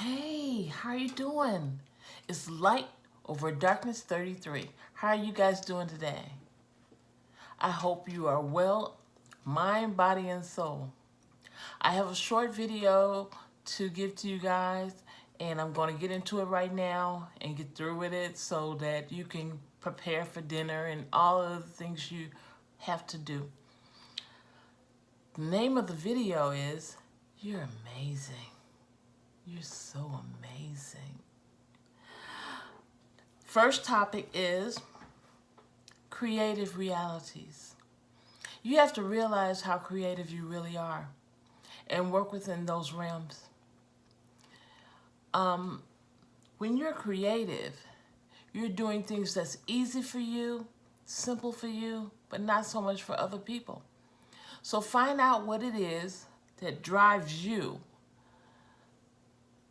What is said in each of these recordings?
Hey, how you doing? It's Light over Darkness 33. How are you guys doing today? I hope you are well, mind, body, and soul. I have a short video to give to you guys, and I'm going to get into it right now and get through with it so that you can prepare for dinner and all of the things you have to do. The name of the video is You're Amazing. You're so amazing. First topic is creative realities. You have to realize how creative you really are and work within those realms. When you're creative, you're doing things that's easy for you, simple for you, but not so much for other people. So find out what it is that drives you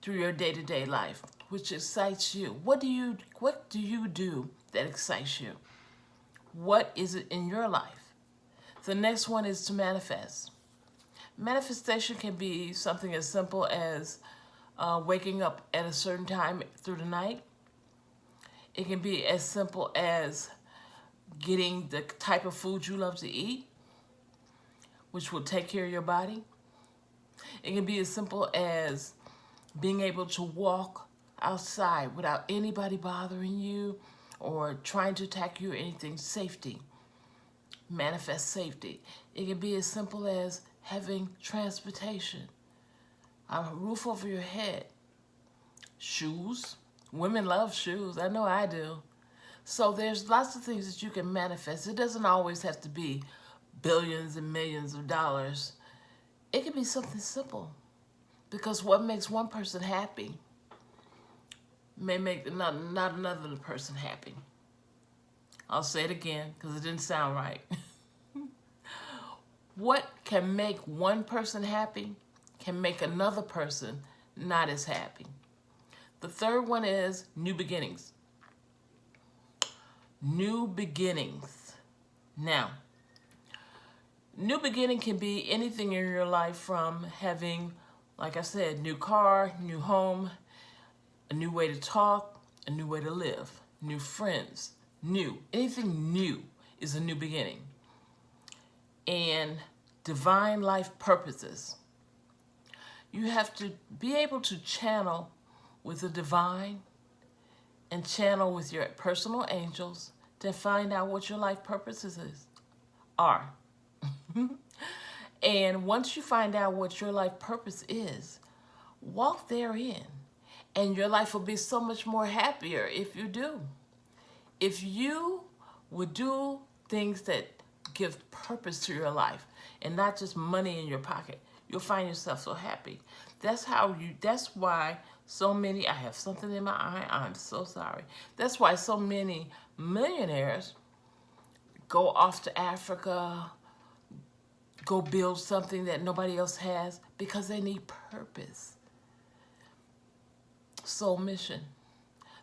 through your day-to-day life, which excites you. What do you do that excites you? What is it in your life? The next one is to manifest. Manifestation can be something as simple as waking up at a certain time through the night. It can be as simple as getting the type of food you love to eat, which will take care of your body. It can be as simple as being able to walk outside without anybody bothering you or trying to attack you or anything. Safety. Manifest safety. It can be as simple as having transportation, a roof over your head, shoes. Women love shoes. I know I do. So there's lots of things that you can manifest. It doesn't always have to be billions and millions of dollars. It can be something simple, because what makes one person happy may make not another person happy. I'll say it again because it didn't sound right. What can make one person happy can make another person not as happy. The third one is new beginnings. New beginnings. Now, new beginning can be anything in your life, from having, like I said, new car, new home, a new way to talk, a new way to live, new friends, new. Anything new is a new beginning. And divine life purposes. You have to be able to channel with the divine and channel with your personal angels to find out what your life purposes are. And once you find out what your life purpose is, walk therein. And your life will be so much more happier if you do. If you would do things that give purpose to your life and not just money in your pocket, you'll find yourself so happy. That's why so many, I have something in my eye, I'm so sorry. That's why so many millionaires go off to Africa, go build something that nobody else has, because they need purpose. Soul mission.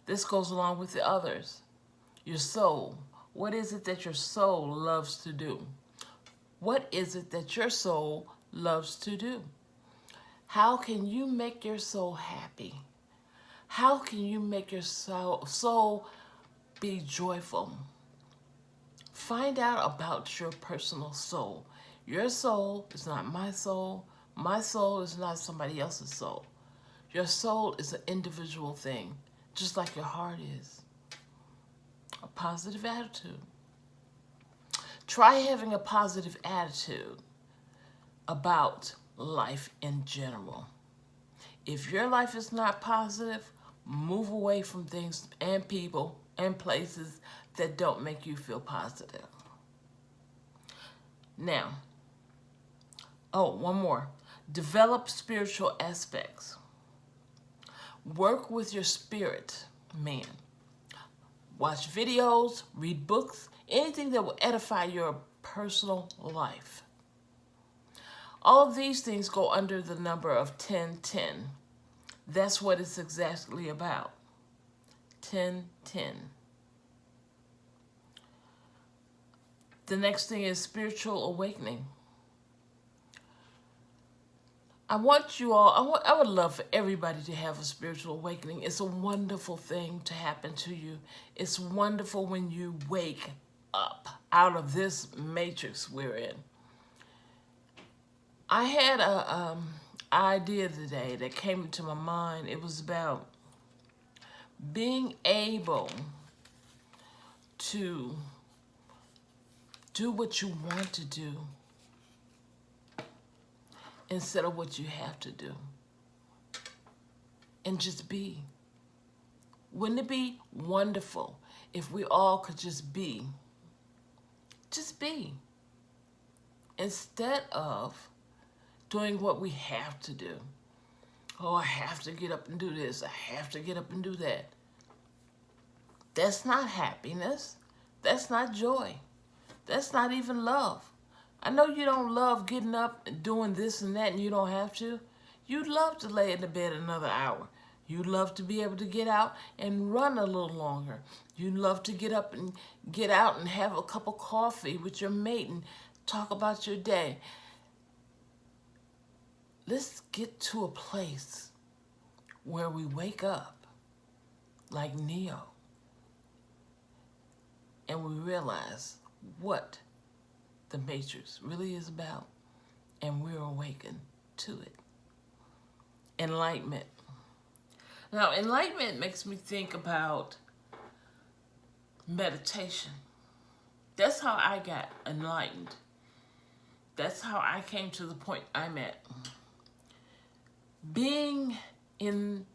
This goes along with the others. Your soul. What is it that your soul loves to do? What is it that your soul loves to do? How can you make your soul happy? How can you make your soul be joyful? Find out about your personal soul. Your soul is not my soul. My soul is not somebody else's soul. Your soul is an individual thing, just like your heart is. A positive attitude. Try having a positive attitude about life in general. If your life is not positive, move away from things and people and places that don't make you feel positive. Now, one more. Develop spiritual aspects. Work with your spirit, man. Watch videos, read books, anything that will edify your personal life. All of these things go under the number of 1010. That's what it's exactly about. 1010. The next thing is spiritual awakening. I want you all, I would love for everybody to have a spiritual awakening. It's a wonderful thing to happen to you. It's wonderful when you wake up out of this matrix we're in. I had a idea today that came into my mind. It was about being able to do what you want to do instead of what you have to do. And just be. Wouldn't it be wonderful if we all could just be? Just be. Instead of doing what we have to do. Oh, I have to get up and do this. I have to get up and do that. That's not happiness. That's not joy. That's not even love. I know you don't love getting up and doing this and that and you don't have to. You'd love to lay in the bed another hour. You'd love to be able to get out and run a little longer. You'd love to get up and get out and have a cup of coffee with your mate and talk about your day. Let's get to a place where we wake up like Neo and we realize what the Matrix really is about, and we're awakened to it. Enlightenment. Now, enlightenment makes me think about meditation. That's how I got enlightened. That's how I came to the point I'm at. Being in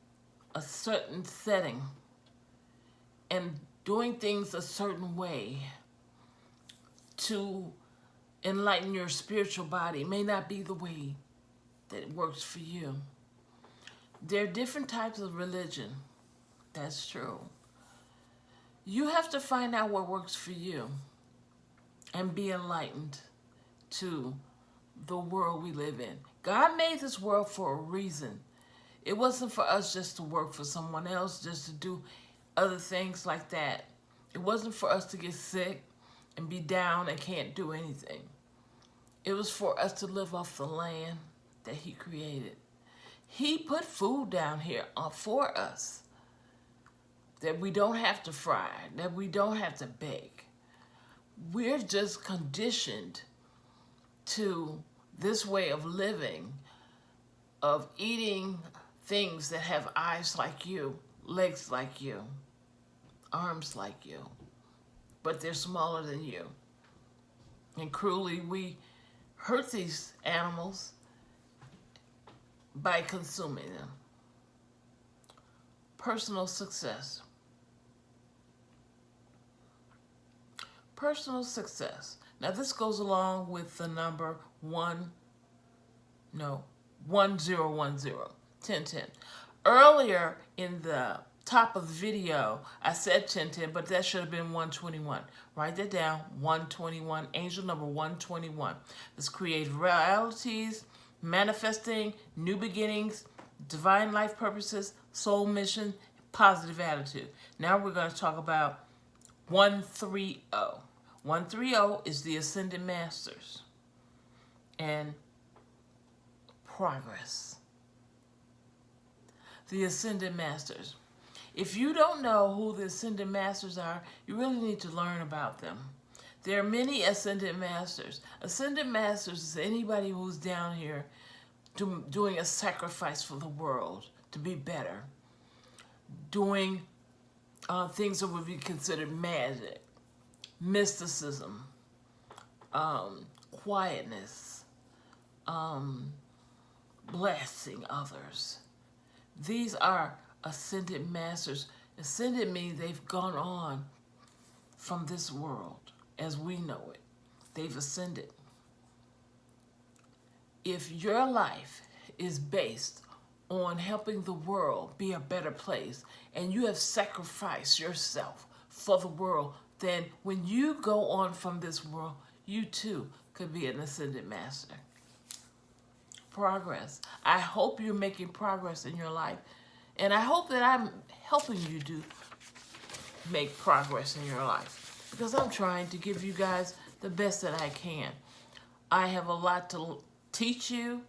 a certain setting and doing things a certain way to enlighten your spiritual body may not be the way that works for you. There are different types of religion. That's true. You have to find out what works for you and be enlightened to the world we live in. God made this world for a reason. It wasn't for us just to work for someone else, just to do other things like that. It wasn't for us to get sick and be down and can't do anything. It was for us to live off the land that He created. He put food down here for us that we don't have to fry, that we don't have to bake. We're just conditioned to this way of living, of eating things that have eyes like you, legs like you, arms like you, but they're smaller than you. And cruelly, we hurt these animals by consuming them. Personal success. Personal success. Now this goes along with the number 1010. Earlier in the top of the video, I said 1010, but that should have been 121. Write that down, 121, angel number 121. Let's create realities, manifesting, new beginnings, divine life purposes, soul mission, positive attitude. Now we're going to talk about 130. 130 is the Ascended Masters and progress. The Ascended Masters. If you don't know who the Ascended Masters are, you really need to learn about them. There are many Ascended Masters. Ascended Masters is anybody who's down here doing a sacrifice for the world to be better. Doing things that would be considered magic, mysticism, quietness, blessing others. These are Ascended Masters. Ascended means they've gone on from this world as we know it. They've ascended. If your life is based on helping the world be a better place and you have sacrificed yourself for the world, then when you go on from this world, you too could be an Ascended Master. Progress. I hope you're making progress in your life. And I hope that I'm helping you to make progress in your life, because I'm trying to give you guys the best that I can. I have a lot to teach you,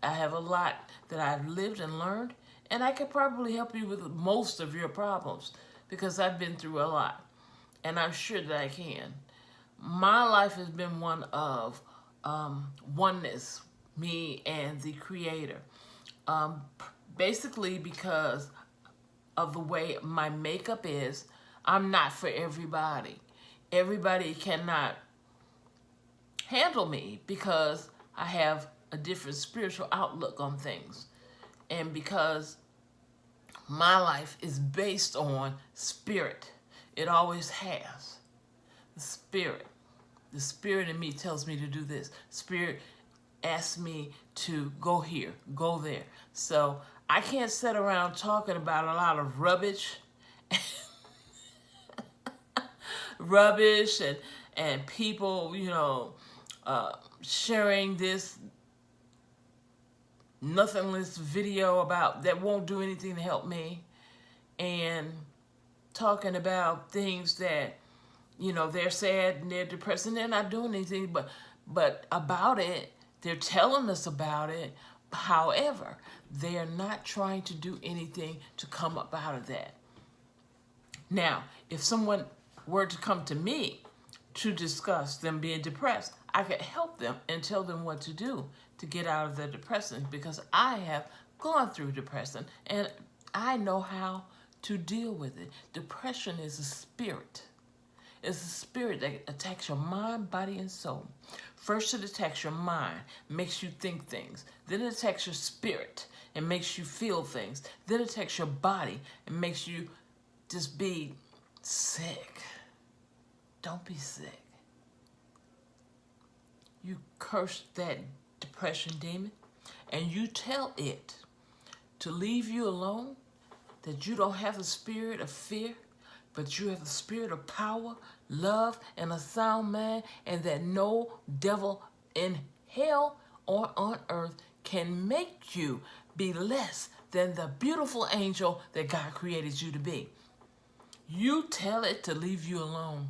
I have a lot that I've lived and learned, and I could probably help you with most of your problems because I've been through a lot, and I'm sure that I can. My life has been one of oneness, me and the Creator. Um, Basically, because of the way my makeup is, I'm not for everybody. Everybody cannot handle me because I have a different spiritual outlook on things. And because my life is based on spirit, it always has. The spirit. The spirit in me tells me to do this. Spirit asks me to go here, go there. So I can't sit around talking about a lot of rubbish, and people, sharing this nothingness video about that won't do anything to help me, and talking about things that they're sad and they're depressed and they're not doing anything but about it. They're telling us about it. However, they are not trying to do anything to come up out of that. Now, if someone were to come to me to discuss them being depressed, I could help them and tell them what to do to get out of their depression, because I have gone through depression and I know how to deal with it. Depression is a spirit. It's a spirit that attacks your mind, body, and soul. First, it attacks your mind, makes you think things. Then it attacks your spirit and makes you feel things. Then it attacks your body and makes you just be sick. Don't be sick. You curse that depression demon and you tell it to leave you alone, that you don't have the spirit of fear, but you have the spirit of power, love, and a sound mind, and that no devil in hell or on earth can make you be less than the beautiful angel that God created you to be. You tell it to leave you alone.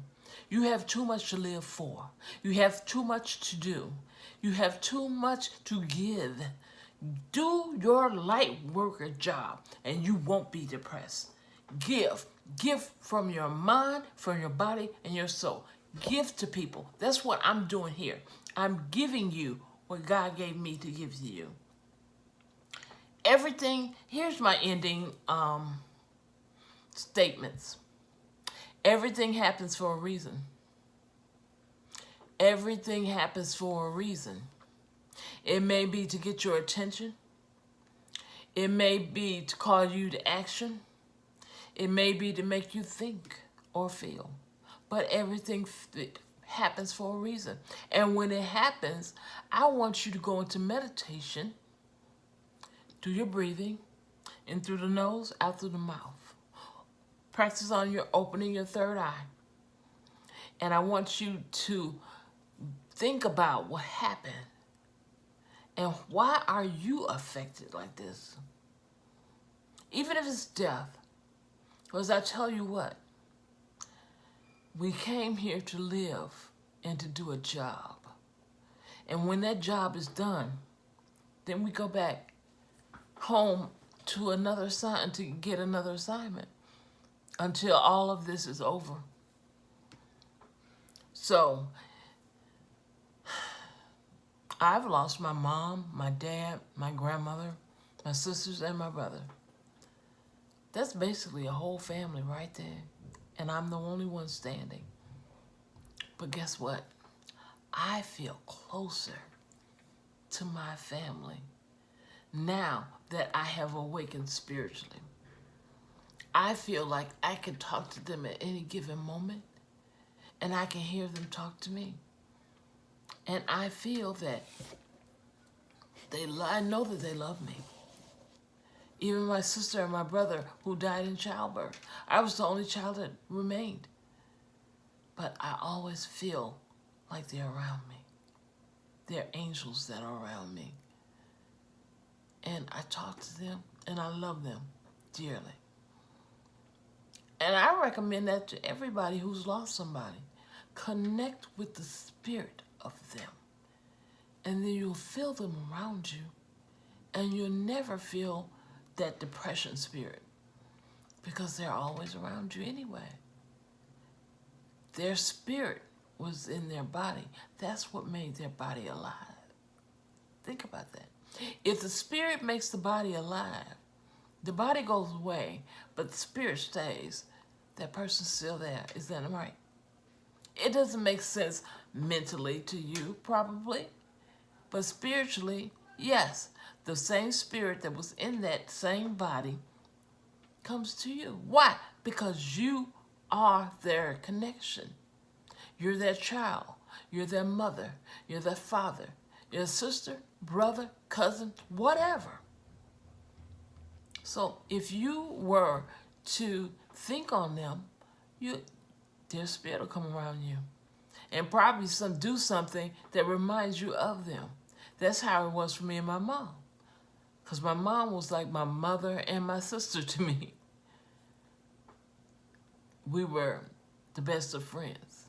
You have too much to live for. You have too much to do. You have too much to give. Do your light worker job and you won't be depressed. Give. Give from your mind, from your body, and your soul. Give to people. That's what I'm doing here. I'm giving you what God gave me to give to you. Everything, here's my ending statements. Everything happens for a reason. Everything happens for a reason. It may be to get your attention. It may be to call you to action. It may be to make you think or feel. But everything happens for a reason. And when it happens, I want you to go into meditation. Do your breathing in through the nose, out through the mouth. Practice on your opening your third eye. And I want you to think about what happened and why are you affected like this? Even if it's death. Because I tell you what, we came here to live and to do a job. And when that job is done, then we go back home to another assignment, to get another assignment until all of this is over. So, I've lost my mom, my dad, my grandmother, my sisters, and my brother. That's basically a whole family right there. And I'm the only one standing. But guess what? I feel closer to my family now that I have awakened spiritually. I feel like I can talk to them at any given moment, and I can hear them talk to me. And I feel that I know that they love me. Even my sister and my brother who died in childbirth. I was the only child that remained. But I always feel like they're around me. They're angels that are around me. And I talk to them and I love them dearly. And I recommend that to everybody who's lost somebody. Connect with the spirit of them. And then you'll feel them around you. And you'll never feel that depression spirit because they're always around you anyway. Their spirit was in their body. That's what made their body alive. Think about that. If the spirit makes the body alive, the body goes away, but the spirit stays. That person's still there. Is that right? It doesn't make sense mentally to you, probably, but spiritually, yes. The same spirit that was in that same body comes to you. Why? Because you are their connection. You're their child. You're their mother. You're their father. You're a sister, brother, cousin, whatever. So if you were to think on them, their spirit will come around you. And probably do something that reminds you of them. That's how it was for me and my mom. Because my mom was like my mother and my sister to me. We were the best of friends.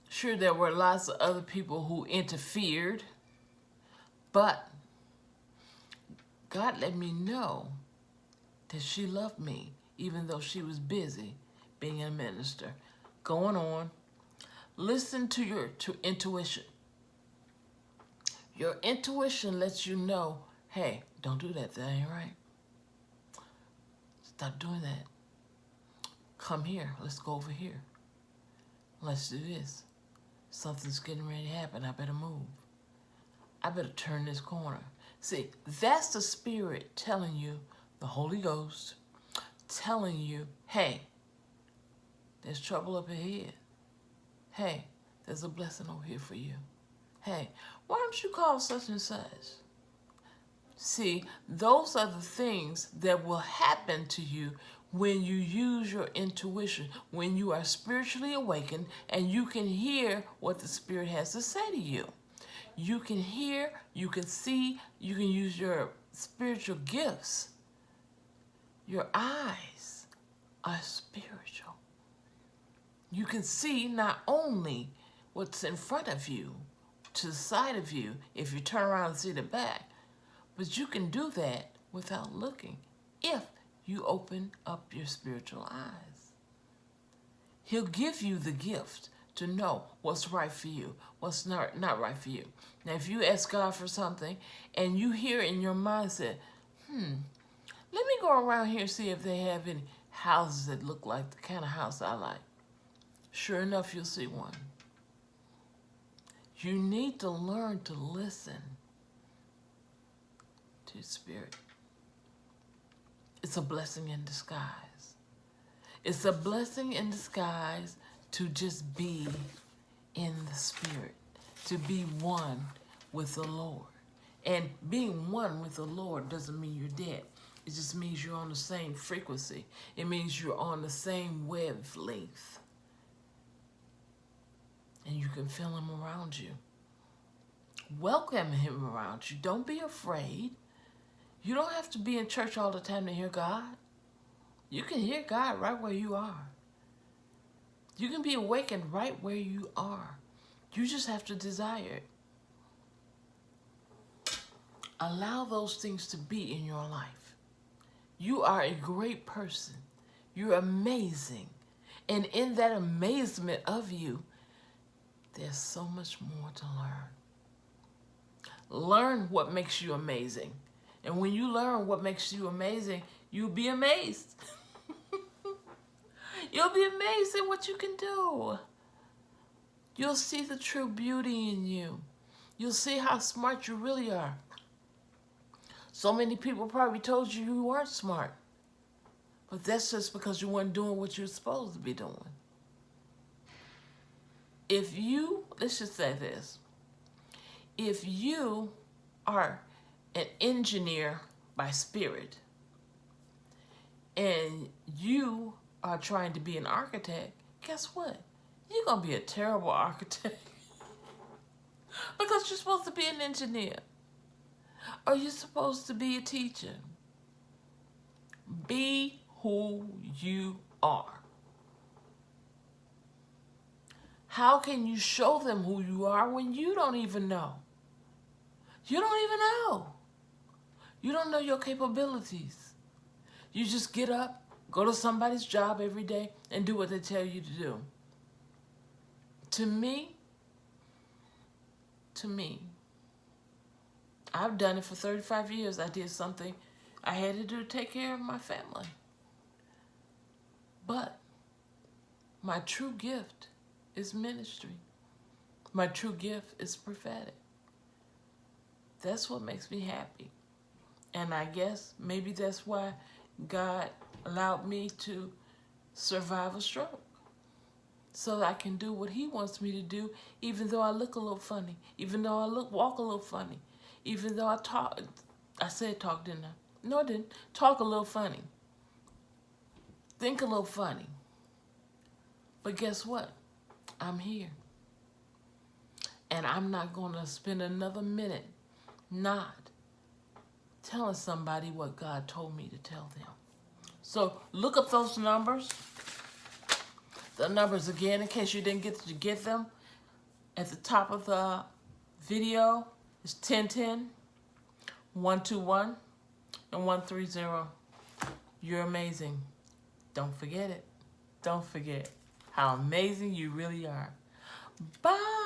Sure, there were lots of other people who interfered, but God let me know that she loved me, even though she was busy being a minister. Going on, listen to your intuition. Your intuition lets you know, hey, don't do that, that ain't right. Stop doing that. Come here, let's go over here. Let's do this. Something's getting ready to happen, I better move. I better turn this corner. See, that's the spirit telling you, the Holy Ghost, telling you, hey, there's trouble up ahead. Hey, there's a blessing over here for you. Hey, why don't you call such and such? See, those are the things that will happen to you when you use your intuition, when you are spiritually awakened and you can hear what the Spirit has to say to you. You can hear, you can see, you can use your spiritual gifts. Your eyes are spiritual. You can see not only what's in front of you, to the side of you, if you turn around and see the back, but you can do that without looking if you open up your spiritual eyes. He'll give you the gift to know what's right for you, what's not right for you. Now, if you ask God for something and you hear in your mindset, let me go around here and see if they have any houses that look like the kind of house I like. Sure enough, you'll see one. You need to learn to listen to Spirit. It's a blessing in disguise. It's a blessing in disguise to just be in the Spirit, to be one with the Lord. And being one with the Lord doesn't mean you're dead. It just means you're on the same frequency. It means you're on the same wavelength. And you can feel him around you. Welcome him around you. Don't be afraid. You don't have to be in church all the time to hear God. You can hear God right where you are. You can be awakened right where you are. You just have to desire it. Allow those things to be in your life. You are a great person. You're amazing. And in that amazement of you, there's so much more to learn. Learn what makes you amazing. And when you learn what makes you amazing, you'll be amazed. You'll be amazed at what you can do. You'll see the true beauty in you. You'll see how smart you really are. So many people probably told you you weren't smart. But that's just because you weren't doing what you're supposed to be doing. If you, let's just say this. If you are an engineer by spirit and you are trying to be an architect, guess what? You're going to be a terrible architect because you're supposed to be an engineer or you're supposed to be a teacher. Be who you are. How can you show them who you are when you don't even know? You don't even know. You don't know your capabilities. You just get up, go to somebody's job every day, and do what they tell you to do. To me, I've done it for 35 years. I did something I had to do to take care of my family. But my true gift is ministry. My true gift is prophetic. That's what makes me happy. And I guess maybe that's why God allowed me to survive a stroke. So that I can do what he wants me to do, even though I look a little funny, even though I walk a little funny, even though I said talk, didn't I? No, I didn't. Talk a little funny. Think a little funny. But guess what? I'm here. And I'm not going to spend another minute not telling somebody what God told me to tell them. So look up those numbers. The numbers again, in case you didn't get them. At the top of the video is 1010, 121, and 130. You're amazing. Don't forget it. Don't forget how amazing you really are. Bye.